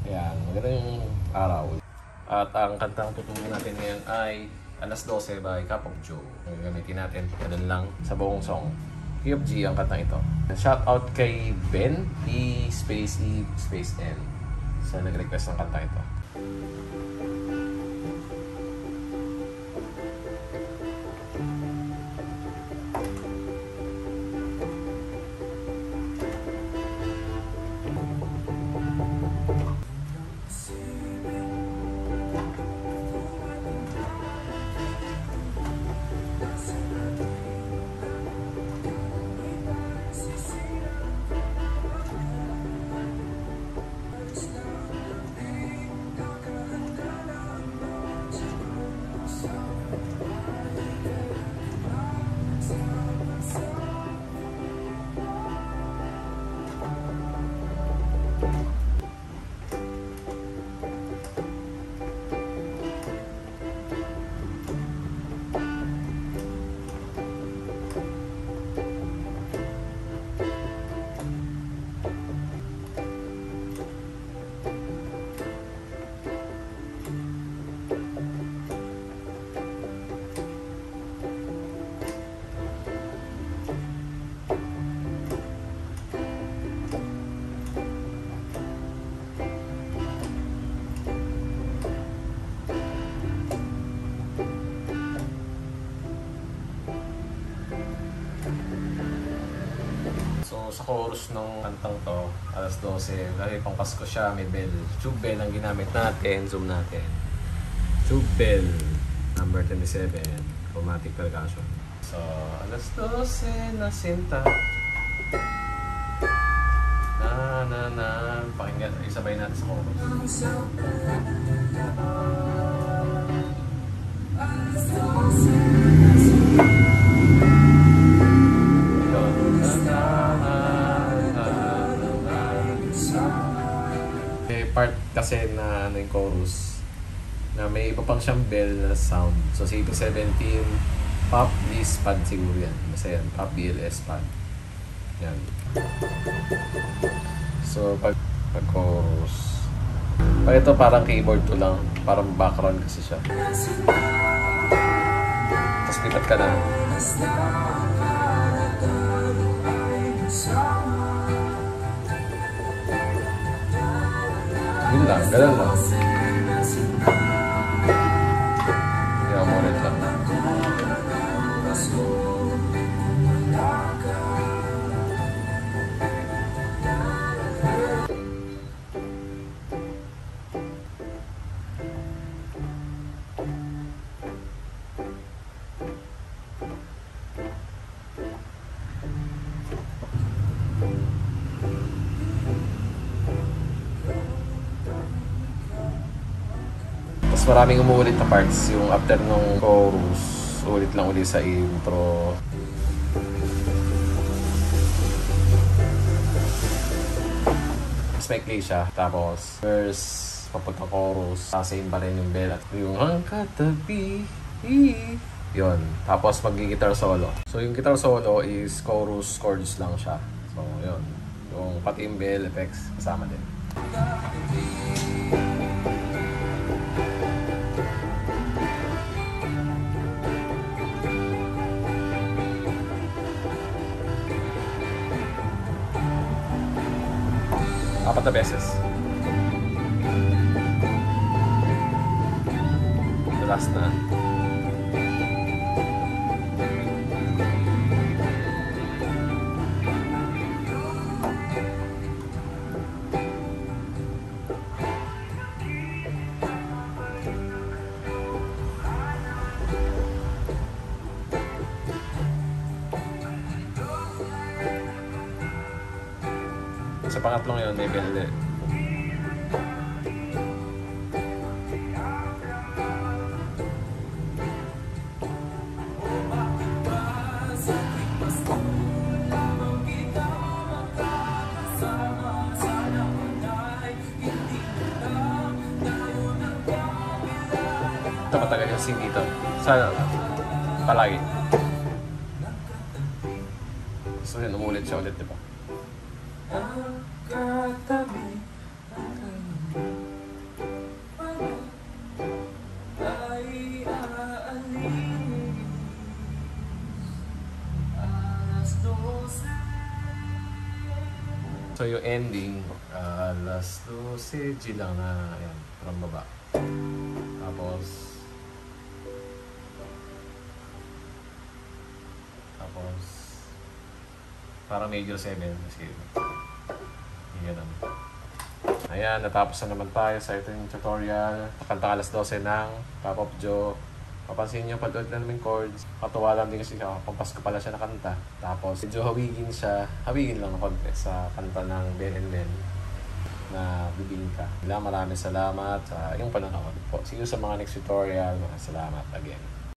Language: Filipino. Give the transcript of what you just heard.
Ayan, magandang araw. At ang kantang tutunan natin ngayon ay Alas 12 by Cup of Joe. Gagamitin natin, ganun lang sa buong song. Key of G ang kantang ito. Shout out kay Ben, E space E space N. Sa nag-request ng kantang ito. So, sa chorus ng kantang to, Alas 12, dahil pang Pasko siya, may bell. Tube bell ang ginamit natin. Zoom natin. Tube bell, number 27, chromatic percussion. So, Alas 12 na sinta. Na. Pakinggan, isabay natin sa chorus. Part kasi na ano yung chorus na may iba pang siyang bell na sound. So sa 17, pop this pad siguro yan. Basta yan, pop BLS pad. Yan. So pag chorus. Pag ito parang keyboard to lang. Parang background kasi siya. Tapos lipat ka na. Yun lang, ganun lang. Kaya mo rin lang. Maraming umuulit na parts. Yung after nung chorus, ulit lang ulit sa intro. Mas maikli siya. Tapos, verse, papunta chorus, same pa rin yung bell at yung ang katabi. Yun. Tapos, mag-guitar solo. So, yung guitar solo is chorus, chords lang siya. So, yun. Yung pati yung bell effects, kasama din. Apat na beses. The last na. Sa pangatlong yun, may bell ulit. Ito matagal yung scene dito. Sana palagi. So yun, umulit siya ulit, diba? Ang katabi So yung ending, alas 12 G lang na, ayan, from baba. Tapos, parang major 7 kasi yan naman. Ayan, natapos na naman tayo sa ito yung tutorial. Nakanta alas 12 ng Pop of Joe. Papansin nyo, pag-ulit na namin chords. Katuwa lang din kasi pampasko pala siya nakanta. Tapos, medyo hawigin siya. Hawigin lang ng konti sa kanta ng Ben and Ben na Bibingka. Maraming salamat sa iyong panonood po. See you sa mga next tutorial. Salamat again.